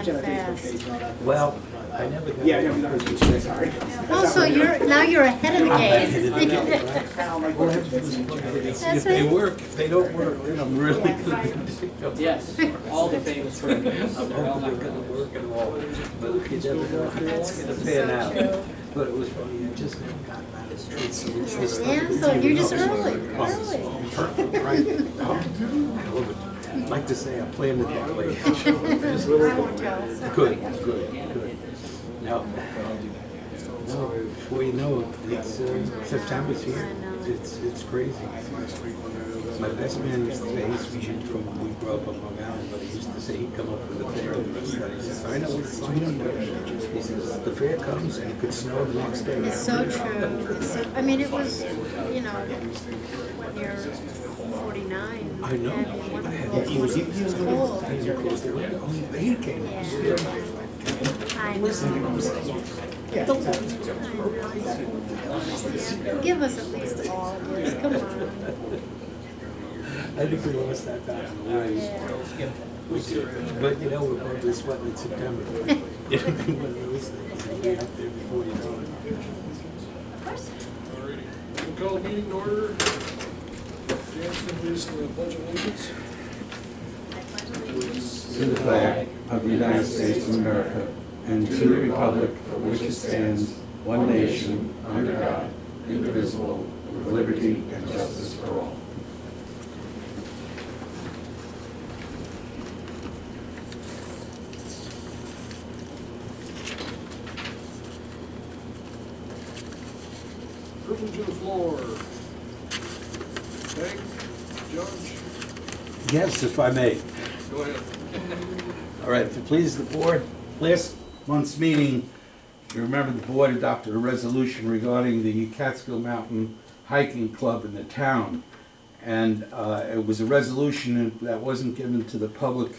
Jennifer's fast. location, all that. Well, I never got. Yeah, yeah, sorry. Oh, so you're ahead of the game. We'll have to listen to it. That's If they right. work, if they don't work, then I'm really gonna. Yes, all the famous I'm gonna work and all, but you never know how it's gonna pan out. But it was funny, I just never got out of the street, so it's this. Yeah, so you're just early. Perfect, right? Oh, I love it. I'd like to say I planned it that way. Just good, good. Now, before you know it, it's September's here. It's crazy. My best man used to say, he's from, we grew up on Long Island, but he used to say he'd come up with a fair the rest of that. He says, I know what it's like. He says, the fair comes and it could snow the next day. It's so true. It's so, I mean, it was, you know, when you're 49. I know. He was cold. close the window. Only the heat came on. I know. Give us at least all of yours, come on. I think we lost that battle. Yeah. But you know, we're probably sweating in September. It'll be one of those things. You'll be up there before you know it. Alrighty, we'll call the meeting to order. Jansen, please, the pledge of allegiance. To the flag of the United States of America and to the republic for which it stands, one nation, under God, indivisible, with liberty and justice for all. Privilege of the floor. Hank, Judge, Yes, if I may. go ahead. All right, to please the board, last month's meeting, you remember the board adopted a resolution regarding the Catskill Mountain Hiking Club in the town. And it was a resolution that wasn't given to the public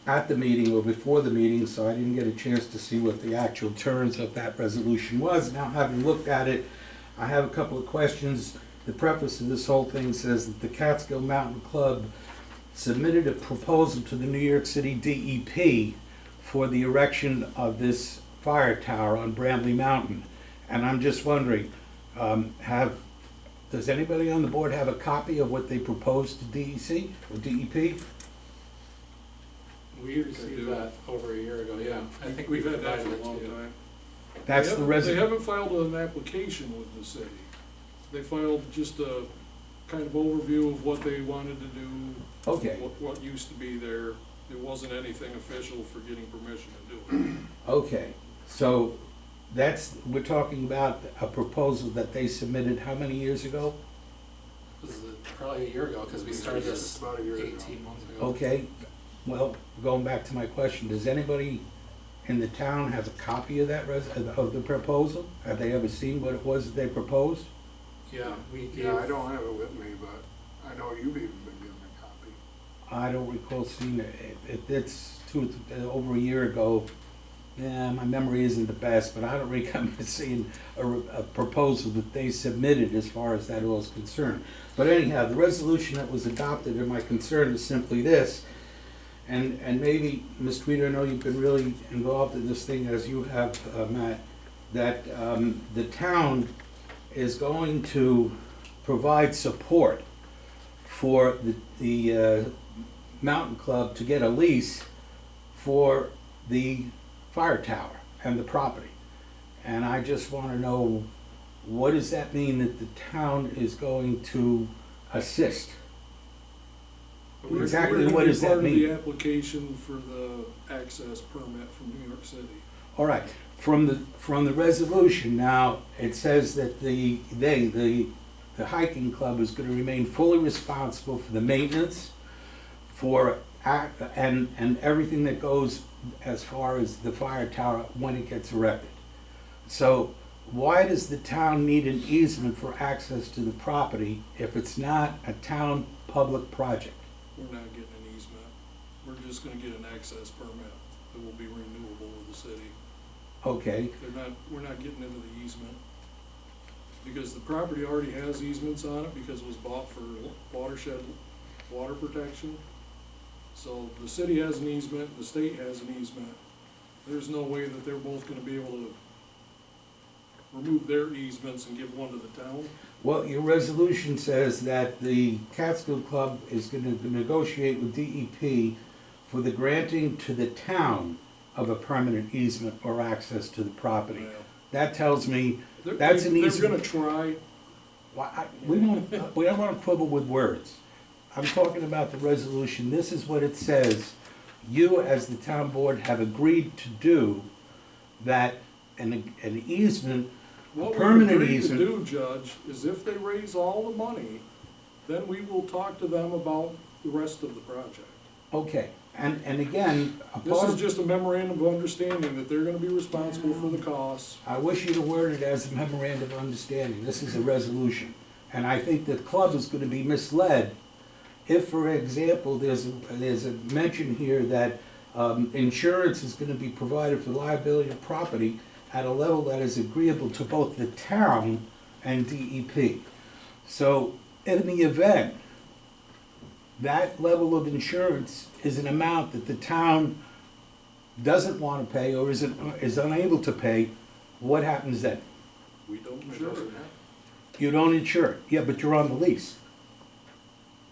at the meeting or before the meeting, so I didn't get a chance to see what the actual terms of that resolution was. Now, having looked at it, I have a couple of questions. The preface of this whole thing says that the Catskill Mountain Club submitted a proposal to the New York City DEP for the erection of this fire tower on Bramley Mountain. And I'm just wondering, does anybody on the board have a copy of what they proposed to DEC or DEP? We received that over a year ago, yeah. I think We've had that provided for a it to long you. time. That's the They resolution. haven't filed an application with the city. They filed just a kind of overview of what they wanted to do, Okay, what used to be there. It wasn't anything official for getting permission to do it. okay. So we're talking about a proposal that they submitted how many years ago? This is probably a year ago, because we started this About a year ago. 18 months ago. Okay, well, going back to my question, does anybody in the town have a copy of that of the proposal? Have they ever seen what it was that they proposed? Yeah, we gave, Yeah, I don't have it with me, but I know you've even been given a copy. I don't recall seeing it. It's over a year ago. Yeah, my memory isn't the best, but I don't remember seeing a proposal that they submitted as far as that all is concerned. But anyhow, the resolution that was adopted, and my concern is simply this, and maybe, Ms. Tweeder, I know you've been really involved in this thing as you have, Matt, that the town is going to provide support for the Mountain Club to get a lease for the fire tower and the property. And I just want to know, what does that mean that the town is going to assist? Exactly what does that Part of mean? the application for the access permit from New York City. All right, from the resolution now, it says that the hiking club is going to remain fully responsible for the maintenance, and everything that goes as far as the fire tower when it gets erected. So why does the town need an easement for access to the property if it's not a town public project? We're not getting an easement. We're just gonna get an access permit that will be renewable with the city. Okay, We're not getting into the easement. Because the property already has easements on it because it was bought for watershed, water protection. So the city has an easement, the state has an easement, there's no way that they're both gonna be able to remove their easements and give one to the town. Well, your resolution says that the Catskill Club is gonna negotiate with DEP for the granting to the town of a permanent easement or access to the property. Well, That tells me they're- that's an They're easement. gonna try, We don't wanna quibble with words. I'm talking about the resolution. This is what it says. You, as the town board, have agreed to do that an easement, a what we've permanent agreed to easement. do, Judge, is if they raise all the money, then we will talk to them about the rest of the project. Okay, and again, a This part is of, just a memorandum of understanding that they're gonna be responsible for the costs. I wish you'd have worded it as a memorandum of understanding. This is a resolution. And I think the club is gonna be misled if, for example, there's a mention here that insurance is gonna be provided for liability of property at a level that is agreeable to both the town and DEP. So, in the event that level of insurance is an amount that the town doesn't want to pay or is unable to pay, what happens then? We don't insure it. You don't insure it. Yeah, but you're on the lease.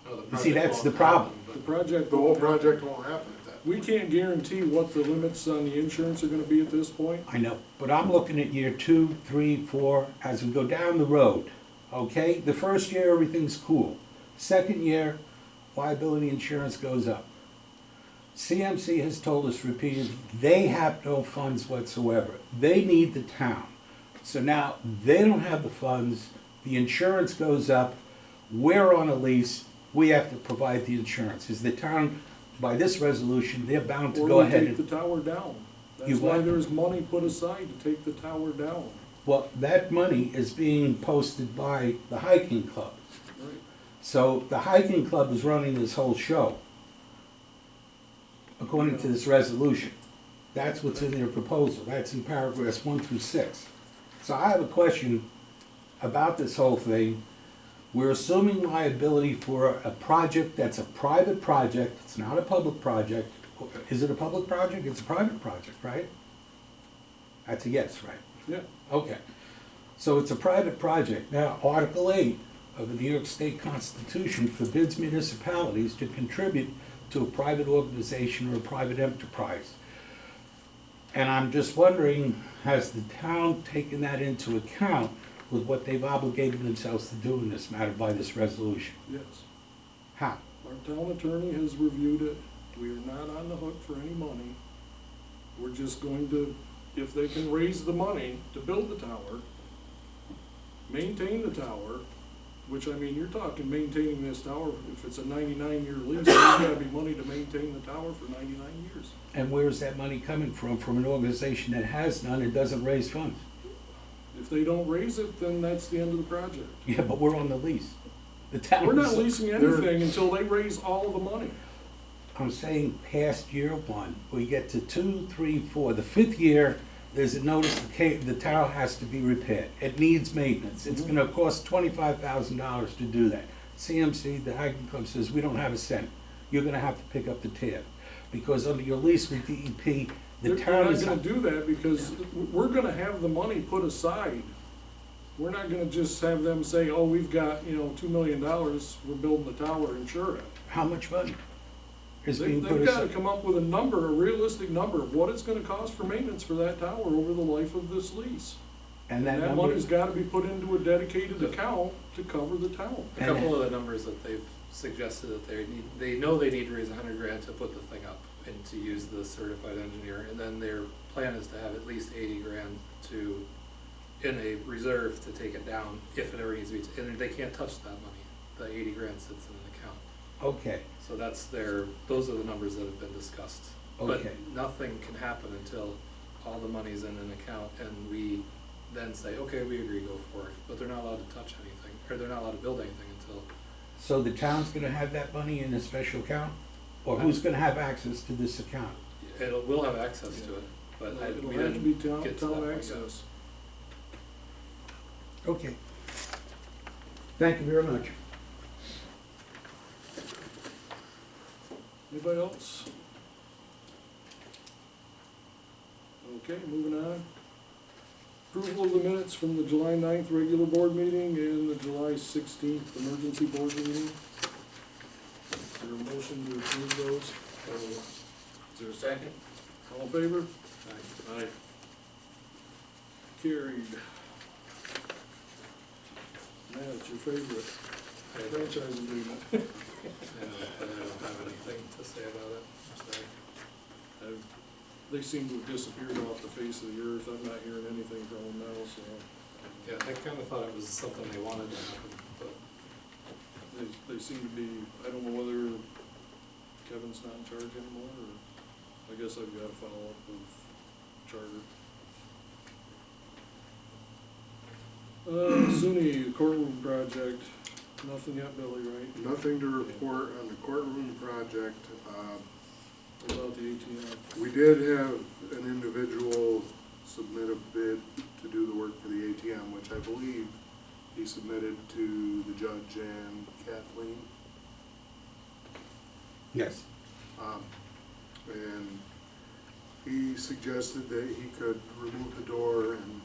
No, the You see, project that's won't the problem. happen, The but- project, The whole project won't happen at that. we can't guarantee what the limits on the insurance are gonna be at this point. I know, but I'm looking at year 2, 3, 4, as we go down the road, okay? The first year, everything's cool. Second year, liability insurance goes up. CMC has told us repeatedly, they have no funds whatsoever. They need the town. So now, they don't have the funds, the insurance goes up, we're on a lease, we have to provide the insurance. Is the town, by this resolution, they're bound to Or go we ahead take and... the tower down. You That's why what? there's money put aside to take the tower down. Well, that money is being posted by the hiking club. Right. So the hiking club is running this whole show, according to this resolution. That's what's in their proposal. That's in paragraphs 1 through 6. So I have a question about this whole thing. We're assuming liability for a project that's a private project, it's not a public project. Is it a public project? It's a private project, right? That's a yes, right? Yeah, Okay, so it's a private project. Now, Article 8 of the New York State Constitution forbids municipalities to contribute to a private organization or a private enterprise. And I'm just wondering, has the town taken that into account with what they've obligated themselves to do in this matter by this resolution? yes. How? Our town attorney has reviewed it. We are not on the hook for any money. We're just going to, if they can raise the money to build the tower, maintain the tower, which, I mean, you're talking maintaining this tower, if it's a 99-year lease, there's gotta be money to maintain the tower for 99 years. And where is that money coming from? From an organization that has none and doesn't raise funds? If they don't raise it, then that's the end of the project. Yeah, but we're on the lease. The town We're not is- leasing anything until they raise all the money. I'm saying past year 1, we get to 2, 3, 4. The 5th year, there's a notice the tower has to be repaired. It needs maintenance. It's gonna cost $25,000 to do that. CMC, the hiking club says, we don't have a cent. You're gonna have to pick up the tab. Because under your lease with DEP, the They're town not is... gonna do that because we're gonna have the money put aside. We're not gonna just have them say, oh, we've got, $2 million, we're building the tower, insure it. How much money is being put They've gotta aside? come up with a number, a realistic number of what it's gonna cost for maintenance for that tower over the life of this lease. And And that that number, money's gotta be put into a dedicated account to cover the tower. A couple of the numbers that they've suggested that they know they need to raise $100,000 to put the thing up and to use the certified engineer, and then their plan is to have at least $80,000 in a reserve to take it down if it ever needs to be, and they can't touch that money. The $80,000 sits in an account. okay, So those are the numbers that have been discussed. Okay. But nothing can happen until all the money's in an account and we then say, okay, we agree, go for it. But they're not allowed to touch anything, or they're not allowed to build anything until, so the town's gonna have that money in a special account? Or who's gonna have access to this account? we'll have access to it, but It'll we have to be didn't town, get to that town point yet. access. Okay. Thank you very much. Anybody else? Okay, moving on. Approval of the minutes from the July 9th regular board meeting and the July 16th emergency board meeting. Is there a motion to approve those? Is there a second? All in favor? Aye. Carried. Matt, it's your favorite franchise agreement. I don't have anything to say about it, I'm sorry. They seem to have disappeared off the face of the earth. I'm not hearing anything from them now, so. Yeah, I kinda thought it was something they wanted to happen, but They seem to be, I don't know whether Kevin's not in charge anymore, or I guess I've got to follow up with Charter. SUNY courtroom project, nothing yet, Billy, right? Nothing to report on the courtroom project. What about the ATM? We did have an individual submit a bid to do the work for the ATM, which I believe he submitted to the judge and Kathleen. Yes. And he suggested that he could remove the door and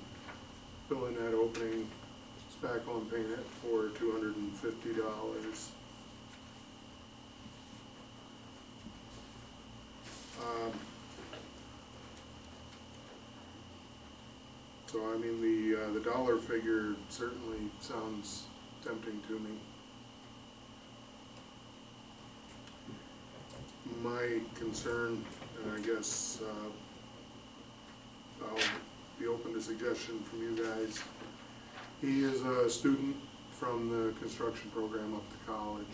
fill in that opening, spackle and paint it for $250. So I mean, the dollar figure certainly sounds tempting to me. My concern, and I guess I'll be open to suggestion from you guys. He is a student from the construction program up to college.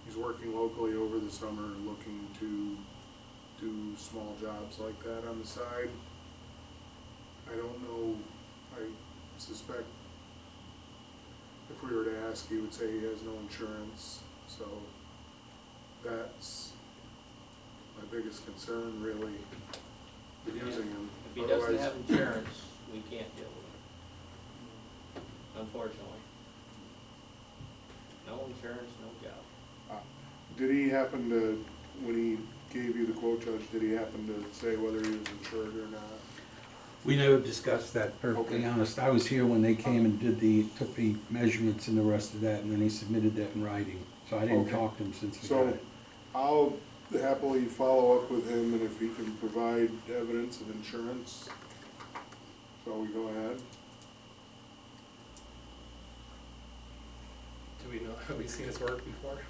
He's working locally over the summer, looking to do small jobs like that on the side. I don't know, I suspect if we were to ask, he would say he has no insurance, so that's my biggest concern, really, with using him. If he doesn't Otherwise- have insurance, we can't deal with it. Unfortunately. No insurance, no job. Did he happen to, when he gave you the quote, Judge, did he happen to say whether he was insured or not? We never discussed that, perfectly Okay. honest. I was here when they came and took the measurements and the rest of that, and then he submitted that in writing. So I didn't Okay. talk to him since we got So it. I'll happily follow up with him, and if he can provide evidence of insurance, shall we go ahead? do we know, have we seen his work before?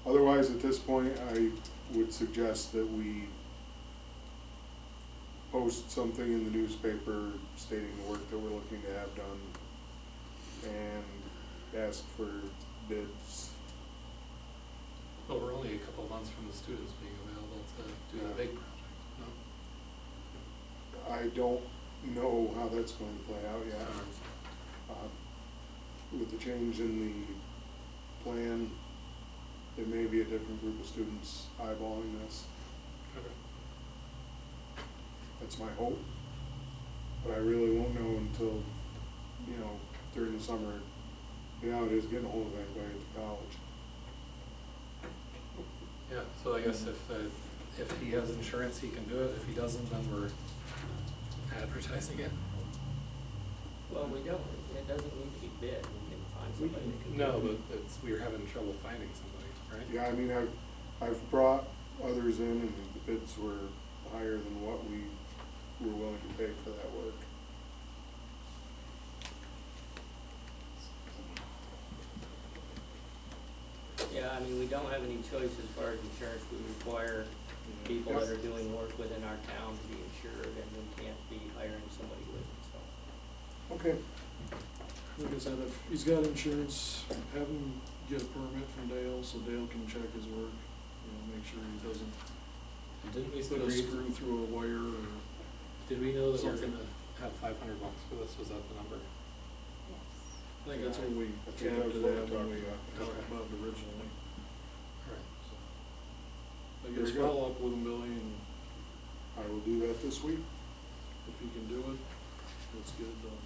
Otherwise, at this point, I would suggest that we post something in the newspaper stating the work that we're looking to have done and ask for bids. Well, we're only a couple of months from the students being available to do the big project, no? I don't know how that's going to play out yet. With the change in the plan, there may be a different group of students eyeballing this. Okay. That's my hope. But I really won't know until, during the summer. It is getting a hold of anybody at the college. Yeah, so I guess if he has insurance, he can do it. If he doesn't, then we're advertising it. Well, we don't, it doesn't need to be bid, we can find somebody that can. No, but we're having trouble finding somebody, right? Yeah, I mean, I've brought others in and the bids were higher than what we were willing to pay for that work. Yeah, I mean, we don't have any choice as far as insurance, we require people that are doing work within our town to be insured, and we can't be hiring somebody with it, so. Okay. Like I said, if he's got insurance, have him get a permit from Dale, so Dale can check his work, make sure he doesn't Didn't we put a agree, screw through a wire or. did we know that we're Something. gonna have $500 for this? Was that the number? I think that's what we I think capped that's it what we at when we talked talked about. about it originally. Alright. I guess Very good. follow up with him, Billy, and I will do that this week. if he can do it, let's get it done.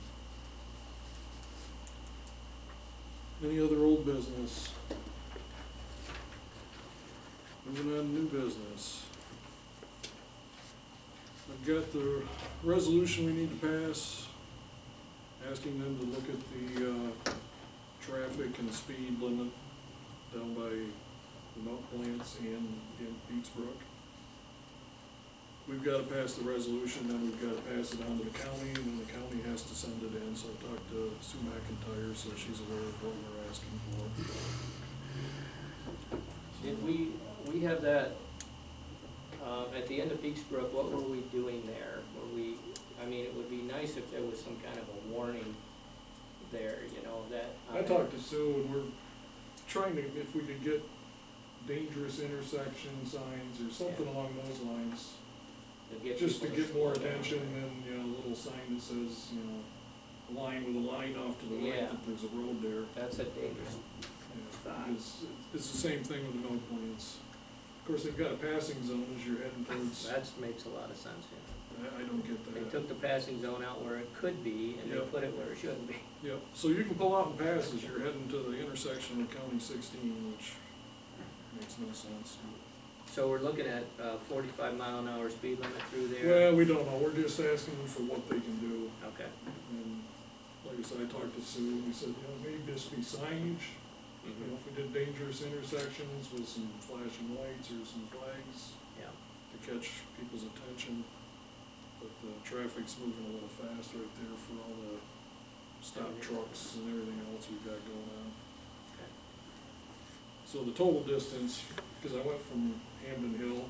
Any other old business? Moving on to new business. I've got the resolution we need to pass, asking them to look at the, traffic and speed limit down by the milk plants and in Petersburg. We've gotta pass the resolution, then we've gotta pass it on to the county, and then the county has to send it in, so I talked to Sue McIntyre, so she's aware of what we're asking for. Did we have that, at the end of Peaksbrook, what were we doing there? I mean, it would be nice if there was some kind of a warning there, you know, that. I talked to Sue, and we're trying to, if we could get dangerous intersection signs or something along those lines, just to get more attention, and, you know, a little sign that says, you know, a line with a line off to the right, Yeah. that there's a road there. That's a dangerous Yeah, it's the same thing with the milk plants. Of course, they've got a passing zone as you're heading towards, That makes a lot of sense, yeah. I don't get They that. took the passing zone out where it could be, and they Yep. put it where it shouldn't be. Yeah, so you can pull out and pass as you're heading to the intersection of County 16, which makes no sense. So we're looking at 45-mile-an-hour speed limit through there? Well, we don't know, we're just asking them for what they can do. Okay. And like I said, I talked to Sue, and we said, you know, maybe this be signage. You know, if we did dangerous intersections with some flashing lights or some flags Yeah. to catch people's attention. But the traffic's moving a little fast right there for all the stop trucks and everything else we've got going on. Okay. So the total distance, because I went from Hamden Hill,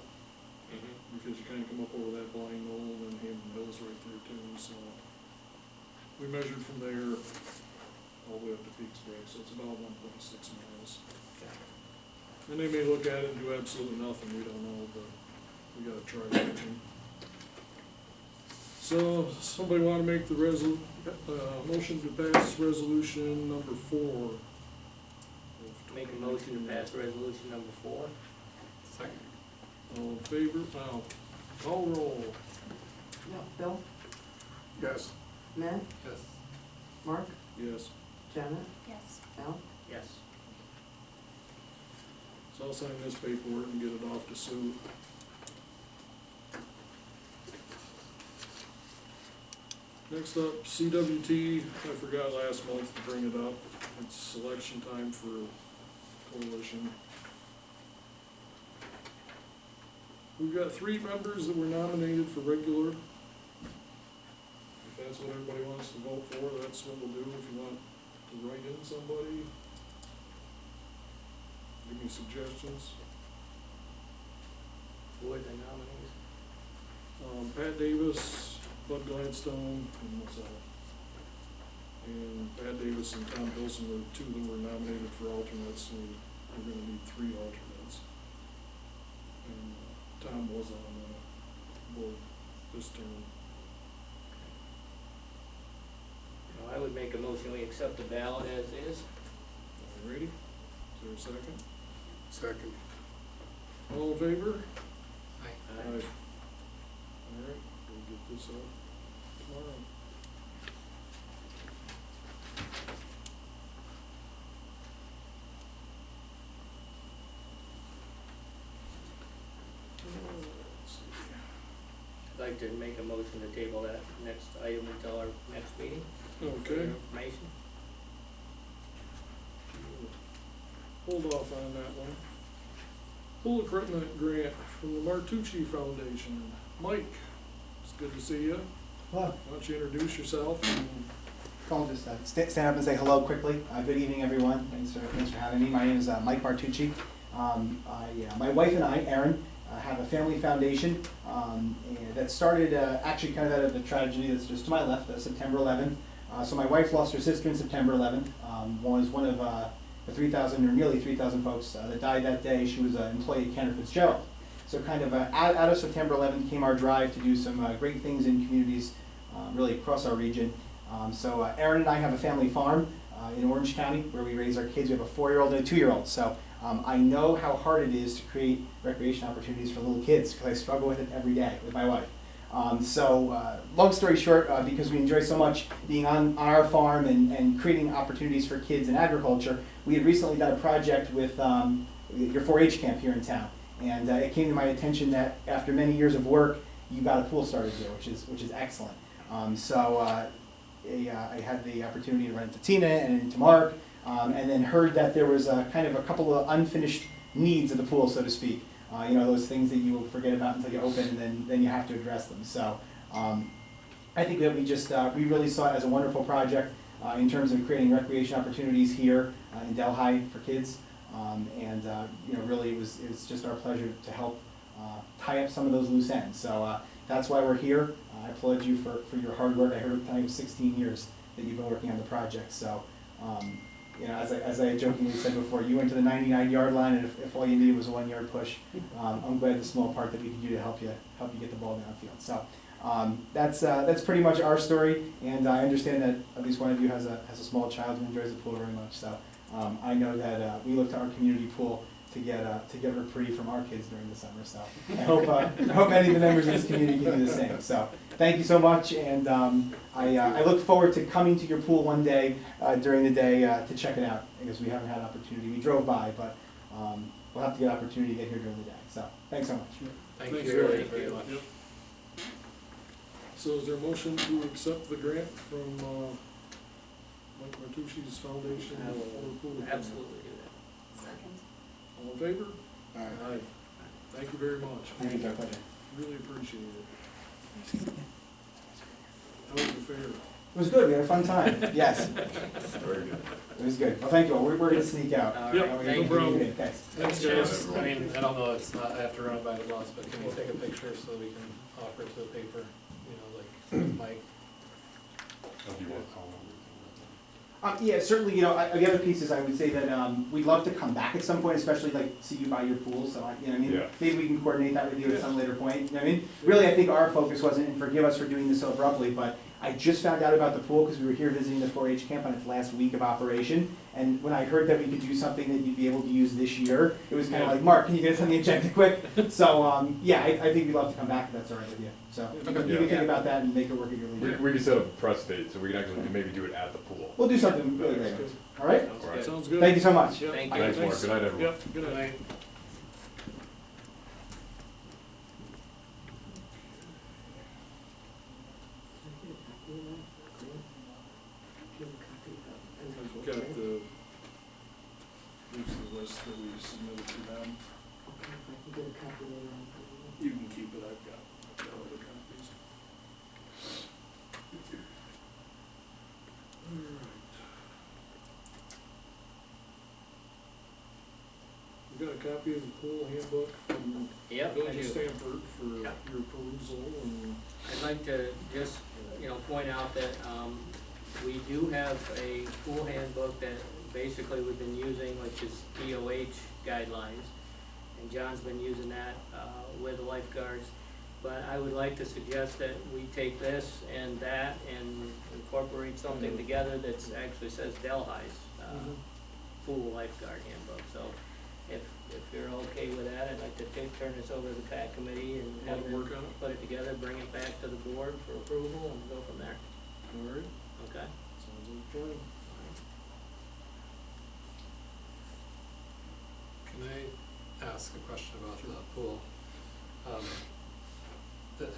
Mhm. because you kinda come up over that blind knoll, and then Hamden Hill's right there too, so. We measured from there all the way up to Peaksburg, so it's about 1.6 miles. Okay. And they may look at it and do absolutely nothing, we don't know, but we gotta try something. So, somebody wanna make the motion to pass resolution number 4? of Make a motion to 2019. pass resolution number 4? Second. All in favor? Now, call roll. No, Bill, Yes. Matt, Yes. Mark, Yes. Janet, Yes. Al. Yes. So I'll sign this paperwork and get it off to Sue. Next up, CWT, I forgot last month to bring it up. It's selection time for coalition. We've got 3 members that were nominated for regular. If that's what everybody wants to vote for, that's what we'll do. If you want to write in somebody, give me suggestions. Who are the nominees? Pat Davis, Bud Gladstone, and myself. And Pat Davis and Tom Wilson were 2 that were nominated for alternates, and we're gonna need 3 alternates. And Tom was on the board this term. Well, I would make a motion, we accept the ballot as is. All ready? Is there a second? Second. All in favor? Aye. All right, we'll get this up tomorrow. Let's see. I'd like to make a motion to table that next item until our next meeting. for Okay, Information. hold off on that one. Pool equipment grant from the Martucci Foundation. Mike, it's good to see you. Hello. Why don't you introduce yourself and I'll just stand up and say hello quickly. Good evening, everyone. Thanks for having me. My name is Mike Martucci. My wife and I, Erin, have a family foundation and that started actually kind of out of the tragedy that's just to my left, September 11th. So my wife lost her sister in September 11th. Was one of the 3,000 or nearly 3,000 folks that died that day. She was an employee at Cantor Fitzgerald. So kind of out of September 11th came our drive to do some great things in communities really across our region. So Erin and I have a family farm in Orange County where we raise our kids. We have a 4-year-old and a 2-year-old. So I know how hard it is to create recreation opportunities for little kids because I struggle with it every day with my wife. Long story short, because we enjoy so much being on our farm and creating opportunities for kids in agriculture, we had recently done a project with your 4-H camp here in town. And it came to my attention that after many years of work, you got a pool started here, which is excellent. I had the opportunity to run into Tina and into Mark, and then heard that there was kind of a couple of unfinished needs of the pool, so to speak. Those things that you will forget about until you open, and then you have to address them. So I think that we really saw it as a wonderful project in terms of creating recreation opportunities here in Delhi for kids. Really it was just our pleasure to help tie up some of those loose ends. So that's why we're here. I applaud you for your hard work. I heard it was 16 years that you've been working on the project. So, as I jokingly said before, you went to the 99-yard line, and if all you needed was a 1-yard push, I'm glad the small part that we could do to help you get the ball downfield. So that's pretty much our story, and I understand that at least one of you has a small child who enjoys the pool very much. So I know that we look to our community pool to get reprieve from our kids during the summer. So I hope many of the members of this community can do the same. So thank you so much, and I look forward to coming to your pool one day during the day to check it out, because we haven't had an opportunity. We drove by, but we'll have to get an opportunity to get here during the day. So thanks so much. Thank Thanks, you Eric. very much. Yep. So is there a motion to accept the grant from Mike Martucci's foundation I for will pool equipment? absolutely do that. Second. All in favor? Aye. Thank you very much. Thank you, our pleasure. Really appreciate it. How was the fair? It was good. We had a fun time. Yes, Very good. it was good. Well, thank you all. We're going to sneak out. All Yep, right, We're no gonna problem. do it. Thanks. Thanks, Yes, guys. I mean, I don't know, it's not, I have to run it by the boss, but can we take a picture so that we can offer it to the paper, like Mike? Yeah, certainly, the other piece is I would say that we'd love to come back at some point, especially like see you by your pool, so Yeah. maybe we can coordinate that with you at some later point, you know what I mean? Really, I think our focus wasn't, and forgive us for doing this so abruptly, but I just found out about the pool because we were here visiting the 4-H camp on its last week of operation, and when I heard that we could do something that you'd be able to use this year, it was kind of like, Mark, can you get us on the agenda quick? So, I think we'd love to come back if that's all right with you, so you can think about that and make it work at your leisure. We can set up a press date, so we can actually maybe do it at the pool. We'll do something really later, all right? Sounds Right. good. Sounds good. Thank you so much. Yep. Thank you. Thanks, Mark. Good night, everyone. Yep, good night. Got the, here's the list that we submitted to them. You can keep it, I've got other copies. Alright. We got a copy of the pool handbook from Yep, I Village of do. Stamford for Yep. your perusal, and I'd like to just, point out that, we do have a pool handbook that basically we've been using, which is DOH guidelines. And John's been using that, with the lifeguards. But I would like to suggest that we take this and that and incorporate something together that's actually says Delhi's, pool lifeguard handbook. So if you're okay with that, I'd like to turn this over to the CAT committee and Want have to them work on it? put it together, bring it back to the board for approval and go from there, alright, okay? sounds like a plan. Can I ask a question about the pool?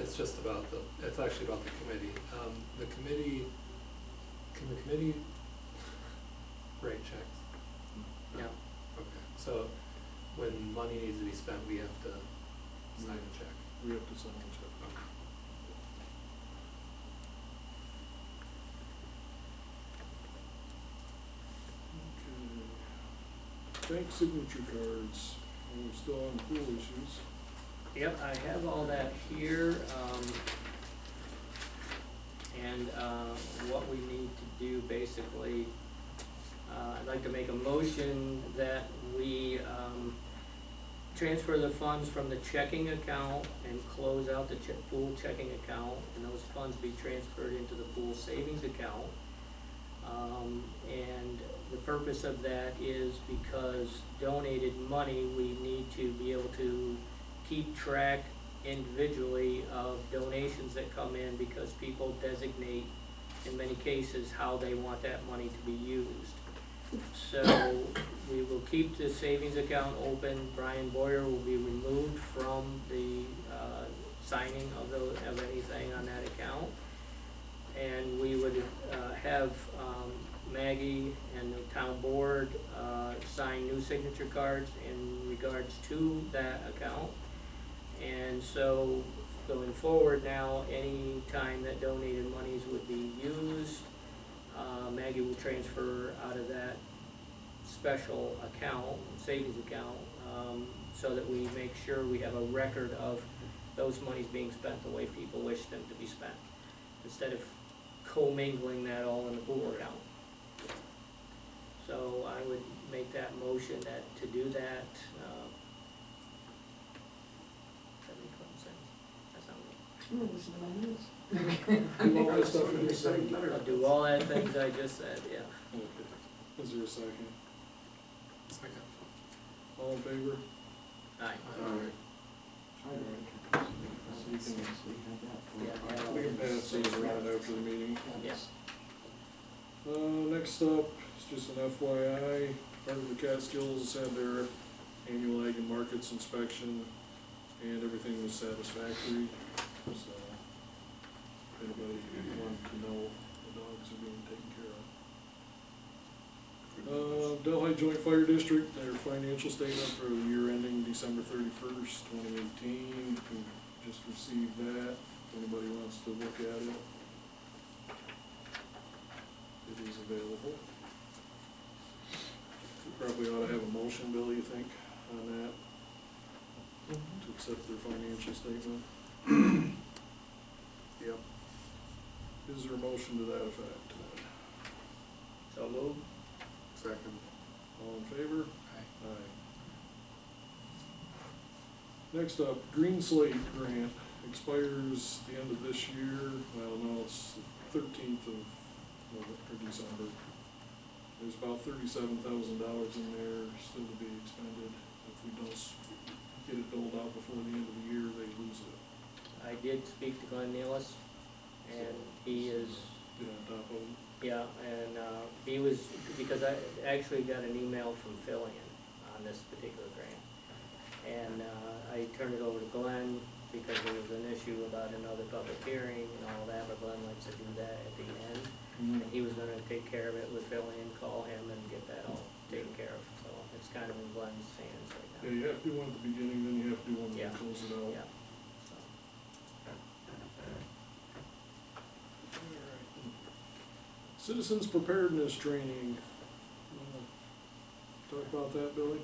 It's just about it's actually about the committee. The committee, can the committee write checks? No. Okay, so when money needs to be spent, we have to sign a check. We have to sign a check. Okay. Okay. Bank signature cards, and we're still on pool issues. Yep, I have all that here, and, what we need to do basically, I'd like to make a motion that we, transfer the funds from the checking account and close out the pool checking account, and those funds be transferred into the pool savings account. And the purpose of that is because donated money, we need to be able to keep track individually of donations that come in, because people designate in many cases how they want that money to be used. So we will keep the savings account open. Brian Boyer will be removed signing of anything on that account. And we would have Maggie and the town board sign new signature cards in regards to that account. And so going forward now, any time that donated monies would be used, Maggie will transfer out of that special account, savings account, so that we make sure we have a record of those monies being spent the way people wish them to be spent, instead of commingling that all in the pool account. So I would make that motion to do that. Does that make sense? That sounds good. I'm gonna listen to my news. Do all that stuff in your second. I'll do all that things I just said, yeah. Okay. Is there a second? Second. All in favor? Aye. So you can, Yeah, we can pass these around after the meeting. Yes. Next up, it's just an FYI, part of the Catskills had their annual Ag and Markets inspection, and everything was satisfactory, so if anybody wanted to know, the dogs are being taken care of. Delhi Joint Fire District, their financial statement for the year ending December 31st, 2018, we just received that, if anybody wants to look at it. It is available. We probably ought to have a motion, Bill, you think, on that, to accept their financial statement? Yep. Is there a motion to that effect? So move. Second. All in favor? Aye. Aye. Next up, Green Slate Grant expires the end of this year, well, no, it's the 13th of December. There's about $37,000 in there still to be expended. If we don't get it doled out before the end of the year, they lose it. I did speak to Glenn Nealis, and he is, Get on top of it. yeah, and he was, because I actually got an email from Fillion on this particular grant. And I turned it over to Glenn because there was an issue about another public hearing and all that, but Glenn likes to do that at the end. And he was gonna take care of it with Fillion, call him and get that all taken care of, so it's kind of in Glenn's hands right now. Yeah, you have to do one at the beginning, then you have to do one when Yeah. you close it out. Yeah, so. Citizens preparedness training. Talk about that, Billy?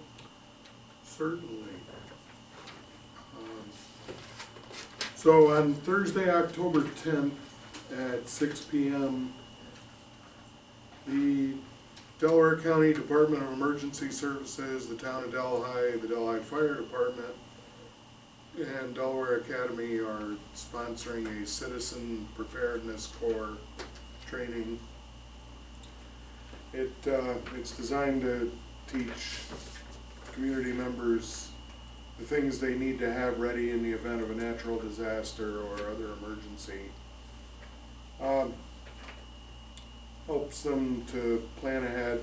Certainly. So on Thursday, October 10th at 6 p.m., the Delaware County Department of Emergency Services, the Town of Delhi, the Delhi Fire Department, and Delaware Academy are sponsoring a Citizen Preparedness Corps training. It's designed to teach community members the things they need to have ready in the event of a natural disaster or other emergency. Helps them to plan ahead,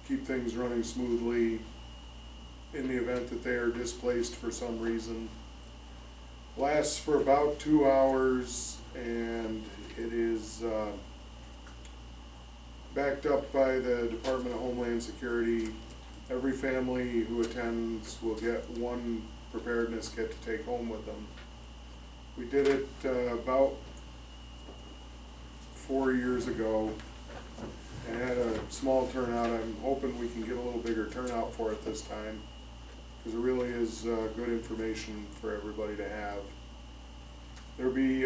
keep things running smoothly in the event that they are displaced for some reason. Lasts for about 2 hours, and it is backed up by the Department of Homeland Security. Every family who attends will get one preparedness kit to take home with them. We did it about 4 years ago and had a small turnout. I'm hoping we can get a little bigger turnout for it this time, because it really is good information for everybody to have. There'll be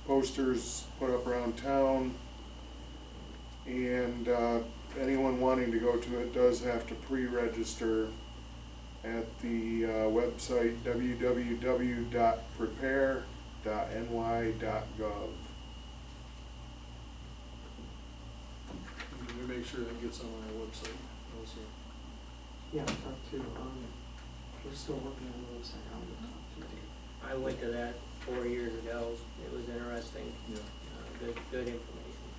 posters put up around town, and anyone wanting to go to it does have to pre-register at the website www.prepare.ny.gov. Can we make sure that gets on our website also? Yeah, I talked to, we're still working on the website, I'll talk to you. I went to that 4 years ago, it was interesting, Yeah. good information.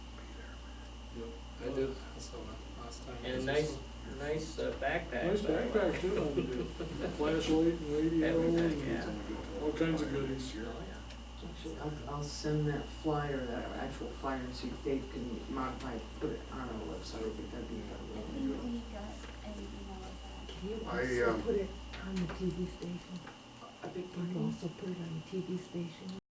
Yep. I did, I saw that last time. And a nice backpack. Nice by the way. backpack too, on the deal. Flashlight and radio Everything, and yeah. all kinds of goodies. Oh, yeah. Actually, I'll send that flyer, that actual flyer, and see if Dave can modify it, put it on our website, I think that'd be I better. think we got an email of that. Can you I, also put it on the TV station? I think Can you also put it on the TV station?